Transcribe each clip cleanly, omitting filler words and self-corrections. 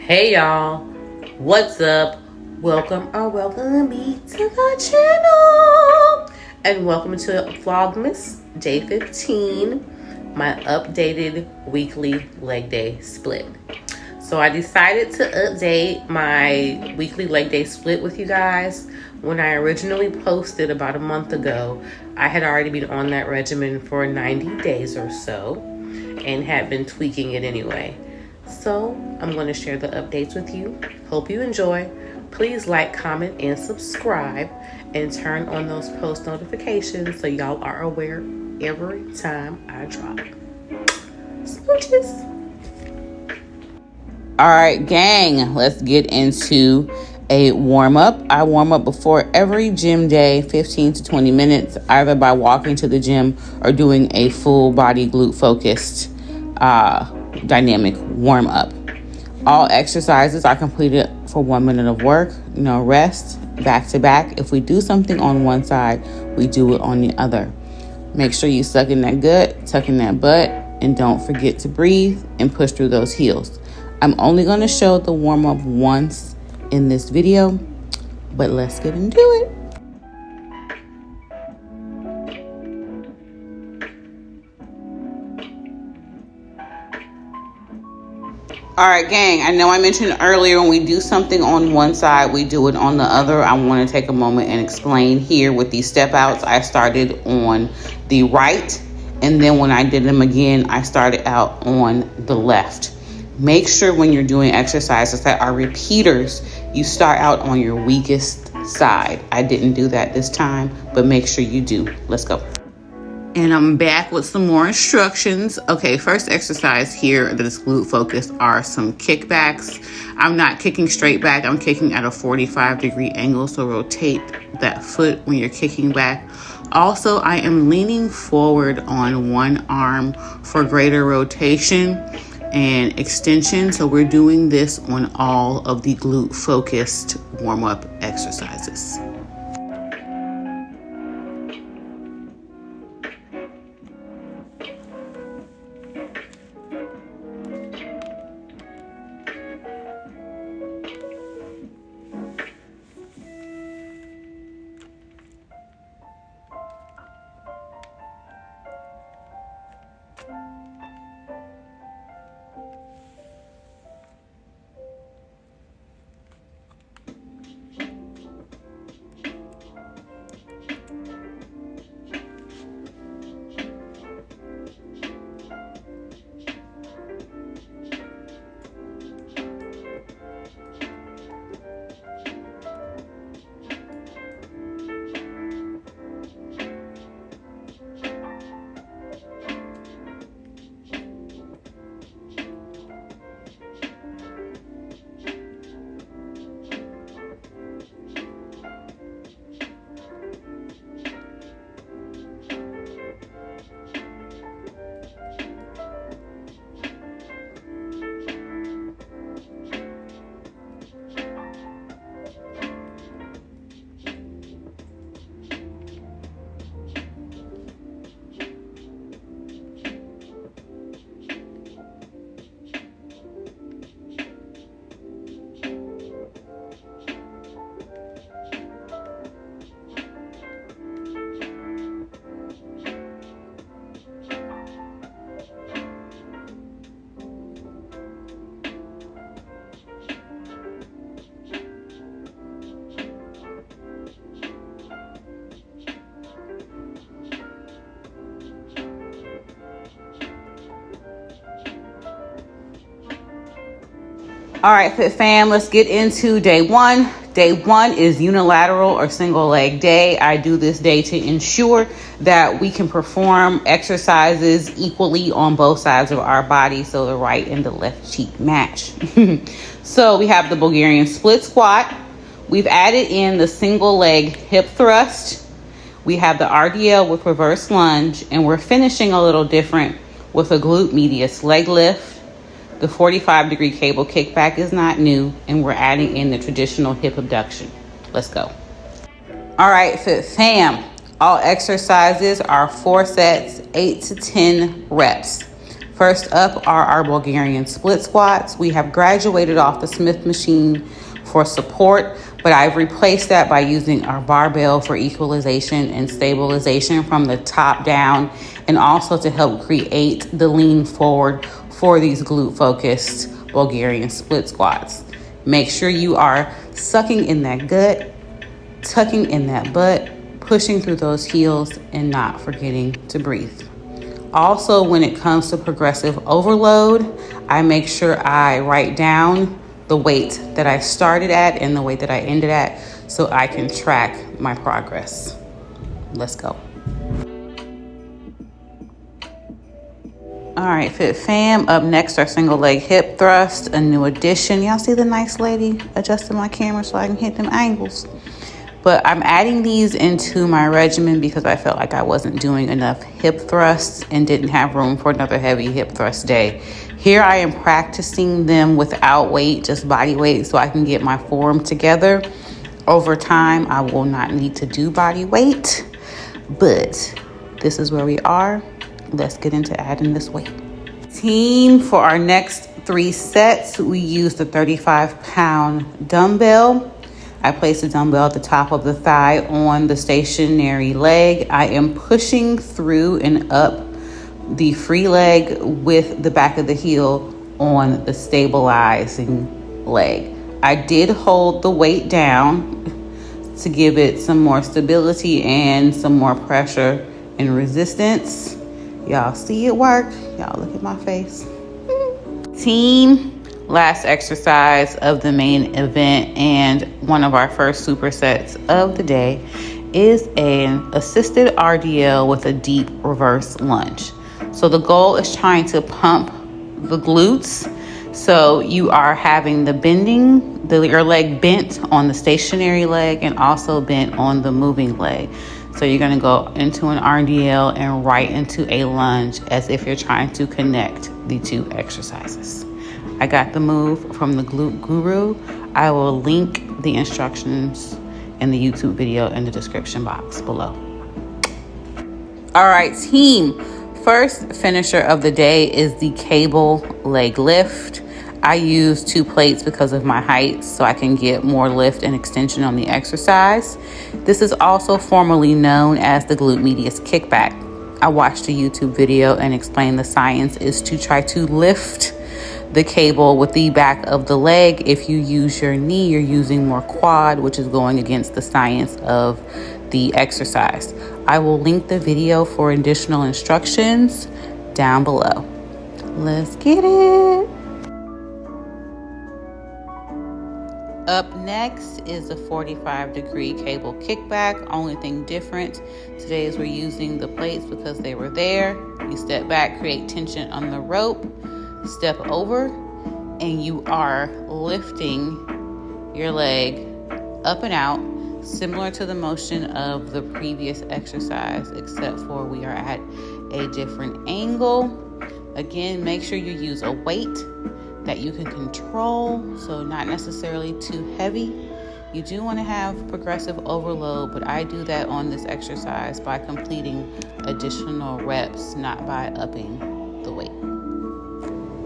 Hey y'all, what's up? Welcome me to the channel, and welcome to Vlogmas Day 15, my updated weekly leg day split. So I decided to update my weekly leg day split with you guys. When I originally posted about a month ago, I had already been on that regimen for 90 days or so and had been tweaking it anyway. So I'm going to share the updates with you. Hope you enjoy. Please like, comment, and subscribe, and turn on those post notifications so y'all are aware every time I drop. Smooches. All right, gang, let's get into a warm-up. I warm up before every gym day, 15 to 20 minutes, either by walking to the gym or doing a full body glute focused dynamic warm up. All exercises are completed for 1 minute of work, no rest, back to back. If we do something on one side, we do it on the other. Make sure you suck in that gut, tuck in that butt, and don't forget to breathe and push through those heels. I'm only going to show the warm up once in this video, but let's get into it. All right, gang, I know I mentioned earlier when we do something on one side, we do it on the other. I want to take a moment and explain here with these step outs. I started on the right, and then when I did them again, I started out on the left. Make sure when you're doing exercises that are repeaters, you start out on your weakest side. I didn't do that this time, but make sure you do. Let's go. And I'm back with some more instructions. Okay, first exercise here that is glute focused are some kickbacks. I'm not kicking straight back. I'm kicking at a 45-degree angle, so rotate that foot when you're kicking back. Also, I am leaning forward on one arm for greater rotation and extension. So we're doing this on all of the glute focused warm-up exercises. All right, Fit Fam, let's get into day one. Day one is unilateral or single leg day. I do this day to ensure that we can perform exercises equally on both sides of our body so the right and the left cheek match. So we have the Bulgarian split squat. We've added in the single leg hip thrust. We have the RDL with reverse lunge, and we're finishing a little different with a glute medius leg lift. The 45-degree cable kickback is not new, and we're adding in the traditional hip abduction. Let's go. All right, Fit Fam. All exercises are 4 sets, 8 to 10 reps. First up are our Bulgarian split squats. We have graduated off the Smith machine for support, but I've replaced that by using our barbell for equalization and stabilization from the top down, and also to help create the lean forward for these glute focused Bulgarian split squats. Make sure you are sucking in that gut, tucking in that butt, pushing through those heels, and not forgetting to breathe. Also, when it comes to progressive overload, I make sure I write down the weight that I started at and the weight that I ended at so I can track my progress. Let's go. All right, Fit Fam, up next are single leg hip thrust, a new addition. Y'all see the nice lady adjusting my camera so I can hit them angles? But I'm adding these into my regimen because I felt like I wasn't doing enough hip thrusts and didn't have room for another heavy hip thrust day. Here I am practicing them without weight, just body weight, so I can get my form together. Over time, I will not need to do body weight, but this is where we are. Let's get into adding this weight. Team, for our next 3 sets, we use the 35-pound dumbbell. I place the dumbbell at the top of the thigh on the stationary leg. I am pushing through and up the free leg with the back of the heel on the stabilizing leg. I did hold the weight down to give it some more stability and some more pressure and resistance. Y'all see it work? Y'all look at my face. Team, last exercise of the main event and one of our first supersets of the day is an assisted RDL with a deep reverse lunge. So the goal is trying to pump the glutes. So you are having the bending, your leg bent on the stationary leg and also bent on the moving leg. So you're going to go into an RDL and right into a lunge as if you're trying to connect the 2 exercises. I got the move from the Glute Guru. I will link the instructions in the YouTube video in the description box below. All right, team. First finisher of the day is the cable leg lift. I use 2 plates because of my height so I can get more lift and extension on the exercise. This is also formerly known as the glute medius kickback. I watched a YouTube video and explained the science is to try to lift the cable with the back of the leg. If you use your knee, you're using more quad, which is going against the science of the exercise. I will link the video for additional instructions down below. Let's get it. Up next is the 45-degree cable kickback. Only thing different today is we're using the plates because they were there. You step back, create tension on the rope, step over, and you are lifting your leg up and out, similar to the motion of the previous exercise, except for we are at a different angle. Again, make sure you use a weight that you can control, so not necessarily too heavy. You do want to have progressive overload, but I do that on this exercise by completing additional reps, not by upping the weight.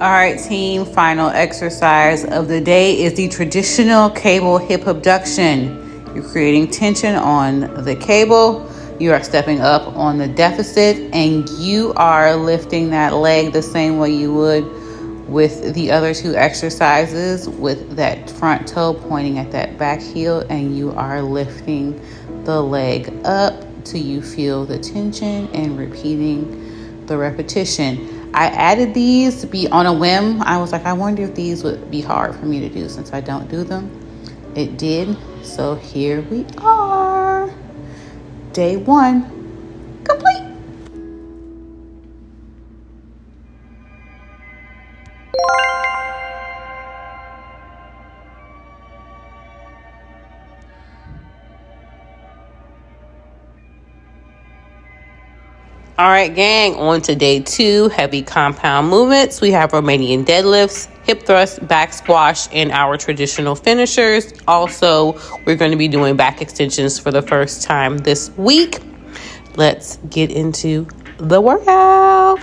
All right, team, final exercise of the day is the traditional cable hip abduction. You're creating tension on the cable. You are stepping up on the deficit, and you are lifting that leg the same way you would with the other 2 exercises, with that front toe pointing at that back heel, and you are lifting the leg up till you feel the tension and repeating the repetition. I added these to be on a whim. I was like, I wonder if these would be hard for me to do since I don't do them. It did. So here we are. Day 1 complete. All right, gang, on to day 2, heavy compound movements. We have Romanian deadlifts, hip thrust, back squash, and our traditional finishers. Also, we're going to be doing back extensions for the first time this week. Let's get into the workout.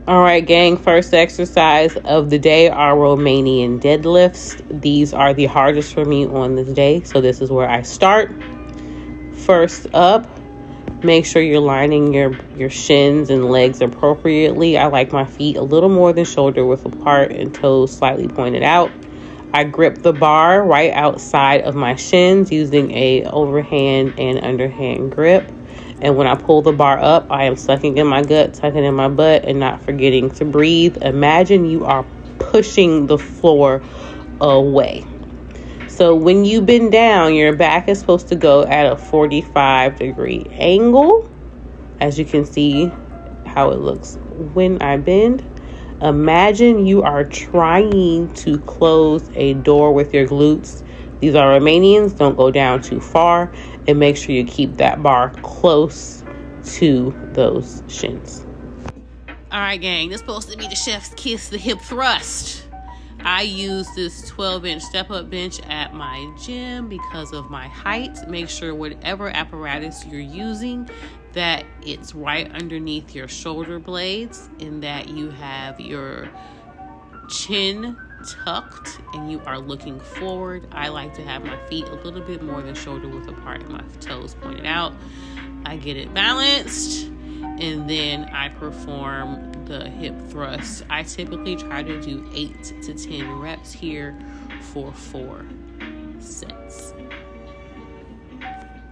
All right, gang, first exercise of the day are Romanian deadlifts. These are the hardest for me on this day, so this is where I start. First up, make sure you're lining your shins and legs appropriately. I like my feet a little more than shoulder width apart and toes slightly pointed out. I grip the bar right outside of my shins using a overhand and underhand grip. And when I pull the bar up, I am sucking in my gut, tucking in my butt, and not forgetting to breathe. Imagine you are pushing the floor away. So when you bend down, your back is supposed to go at a 45-degree angle. As you can see how it looks when I bend. Imagine you are trying to close a door with your glutes. These are Romanians. Don't go down too far. And make sure you keep that bar close to those shins. All right, gang. This is supposed to be the chef's kiss, the hip thrust. I use this 12-inch step-up bench at my gym because of my height. Make sure whatever apparatus you're using, that it's right underneath your shoulder blades and that you have your chin tucked and you are looking forward. I like to have my feet a little bit more than shoulder width apart and my toes pointed out. I get it balanced and then I perform the hip thrust. I typically try to do 8 to 10 reps here for 4 sets.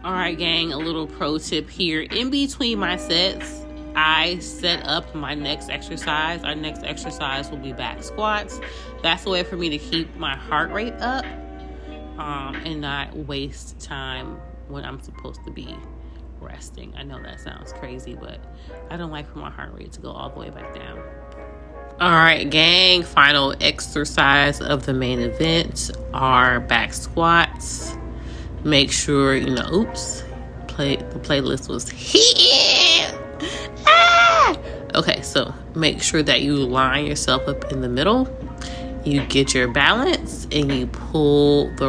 All right, gang, a little pro tip here. In between my sets, I set up my next exercise. Our next exercise will be back squats. That's a way for me to keep my heart rate up and not waste time when I'm supposed to be resting. I know that sounds crazy, but I don't like for my heart rate to go all the way back down. All right, gang, final exercise of the main event are back squats. Make sure, the playlist was here. Okay, so make sure that you line yourself up in the middle. You get your balance and you pull the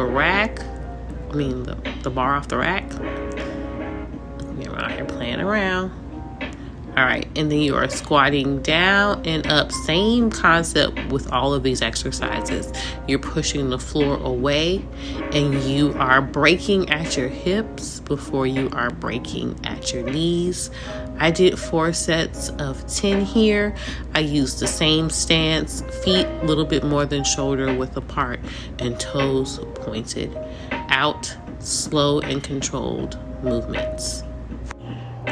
bar off the rack. We're out here playing around. All right, and then you are squatting down and up. Same concept with all of these exercises. You're pushing the floor away and you are breaking at your hips before you are breaking at your knees. I did 4 sets of 10 here. I used the same stance, feet a little bit more than shoulder width apart and toes pointed out. Slow and controlled movements.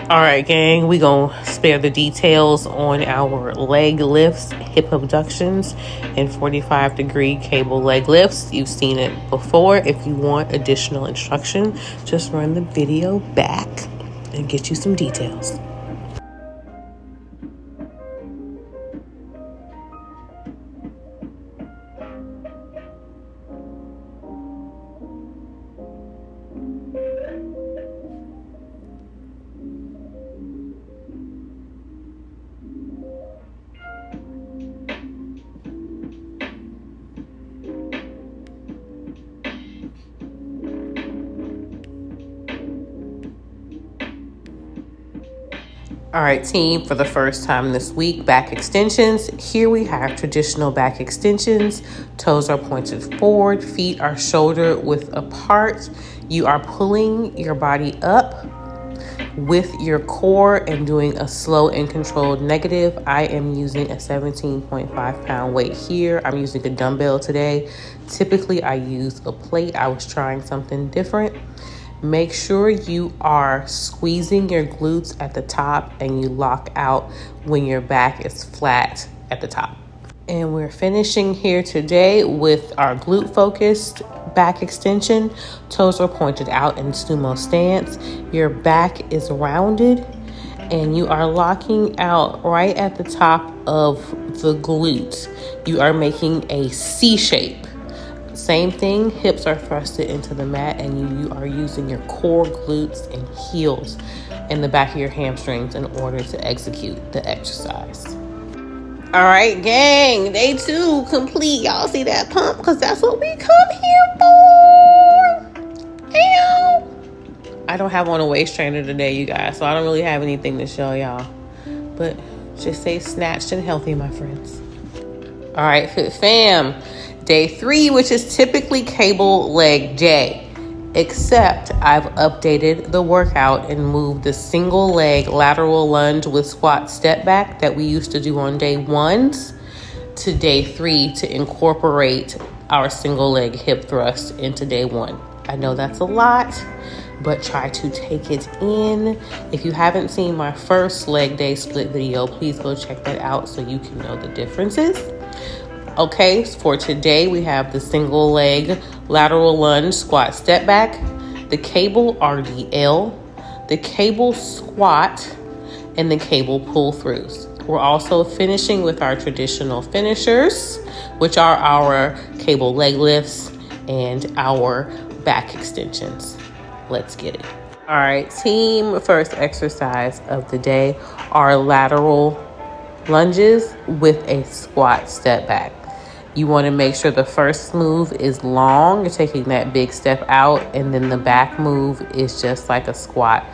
All right, gang, we gonna spare the details on our leg lifts, hip abductions, and 45-degree cable leg lifts. You've seen it before. If you want additional instruction, just run the video back and get you some details. All right, team, for the first time this week, back extensions. Here we have traditional back extensions. Toes are pointed forward, feet are shoulder width apart. You are pulling your body up with your core and doing a slow and controlled negative. I am using a 17.5 pound weight here. I'm using a dumbbell today. Typically, I use a plate. I was trying something different. Make sure you are squeezing your glutes at the top and you lock out when your back is flat at the top. And we're finishing here today with our glute focused back extension. Toes are pointed out in sumo stance. Your back is rounded and you are locking out right at the top of the glute. You are making a C shape. Same thing, hips are thrusted into the mat and you are using your core, glutes, and heels in the back of your hamstrings in order to execute the exercise. All right, gang, day 2 complete. Y'all see that pump? Because that's what we come here for. Ew. I don't have on a waist trainer today, you guys, so I don't really have anything to show y'all. But Just stay snatched and healthy, my friends. All right, Fit Fam. Day 3, which is typically cable leg day. Except I've updated the workout and moved the single leg lateral lunge with squat step back that we used to do on day 1s to day 3 to incorporate our single leg hip thrust into day 1. I know that's a lot, but try to take it in. If you haven't seen my first leg day split video, please go check that out so you can know the differences. Okay, for today we have the single leg lateral lunge squat step back, the cable RDL, the cable squat, and the cable pull throughs. We're also finishing with our traditional finishers, which are our cable leg lifts and our back extensions. Let's get it. All right, team, first exercise of the day are lateral lunges with a squat step back. You want to make sure the first move is long, you're taking that big step out, and then the back move is just like a squat,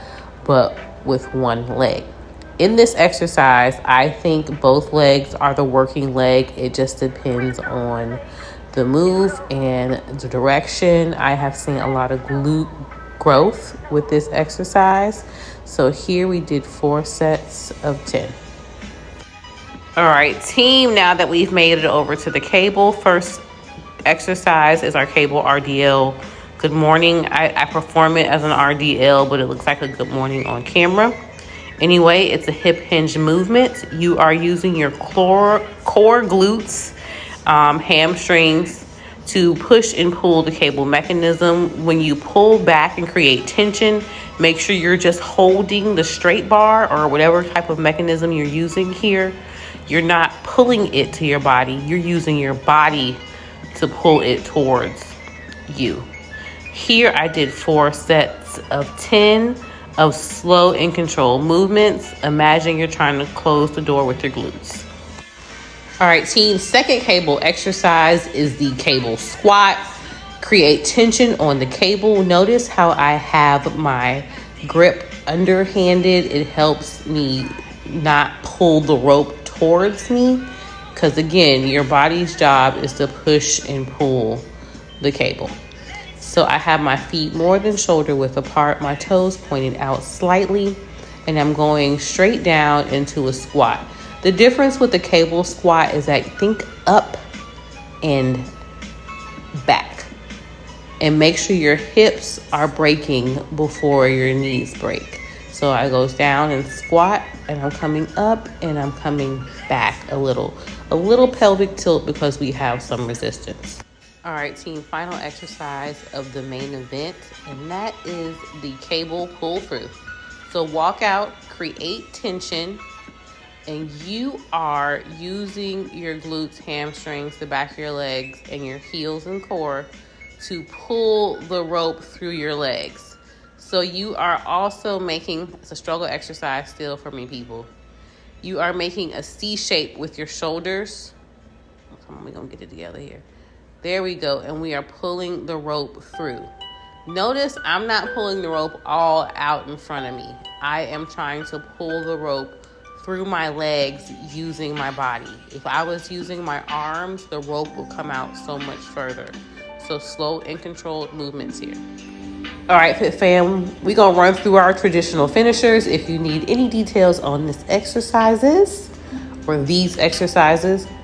but with one leg. In this exercise, I think both legs are the working leg. It just depends on the move and the direction. I have seen a lot of glute growth with this exercise. So here we did 4 sets of 10. All right, team, now that we've made it over to the cable, first exercise is our cable RDL. Good morning. I perform it as an RDL, but it looks like a good morning on camera. Anyway, it's a hip hinge movement. You are using your core glutes, hamstrings to push and pull the cable mechanism. When you pull back and create tension, make sure you're just holding the straight bar or whatever type of mechanism you're using here. You're not pulling it to your body. You're using your body to pull it towards you. Here I did 4 sets of 10 of slow and controlled movements. Imagine you're trying to close the door with your glutes. All right, team, second cable exercise is the cable squat. Create tension on the cable. Notice how I have my grip underhanded. It helps me not pull the rope towards me, because again, your body's job is to push and pull the cable. So I have my feet more than shoulder width apart, my toes pointed out slightly, and I'm going straight down into a squat. The difference with the cable squat is that think up and back, and make sure your hips are breaking before your knees break. So I goes down and squat, and I'm coming up and I'm coming back a little pelvic tilt because we have some resistance. All right, team, final exercise of the main event, and that is the cable pull through. So walk out, create tension, and you are using your glutes, hamstrings, the back of your legs, and your heels and core to pull the rope through your legs. So you are also making, it's a struggle exercise still for me, people. You are making a C shape with your shoulders. Come on, we're gonna get it together here. There we go, and we are pulling the rope through. Notice I'm not pulling the rope all out in front of me. I am trying to pull the rope through my legs using my body. If I was using my arms, the rope will come out so much further. So slow and controlled movements here. All right, Fit Fam, we're going to run through our traditional finishers. If you need any details on these exercises,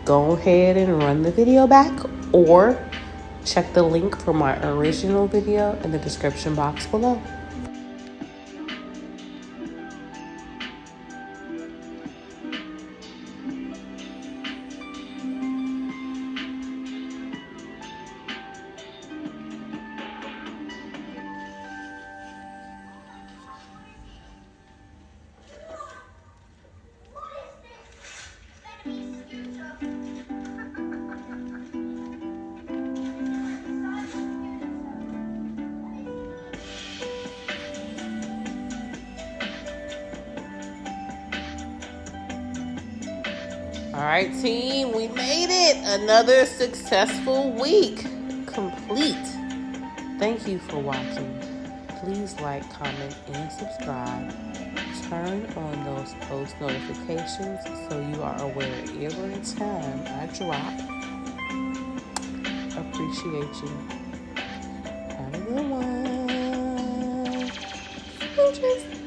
go ahead and run the video back or check the link for my original video in the description box below. All right, team, we made it. Another successful week complete. Thank you for watching. Please like, comment, and subscribe. turn on those post notifications so you are aware every time I drop. Appreciate you. Have a good one. Just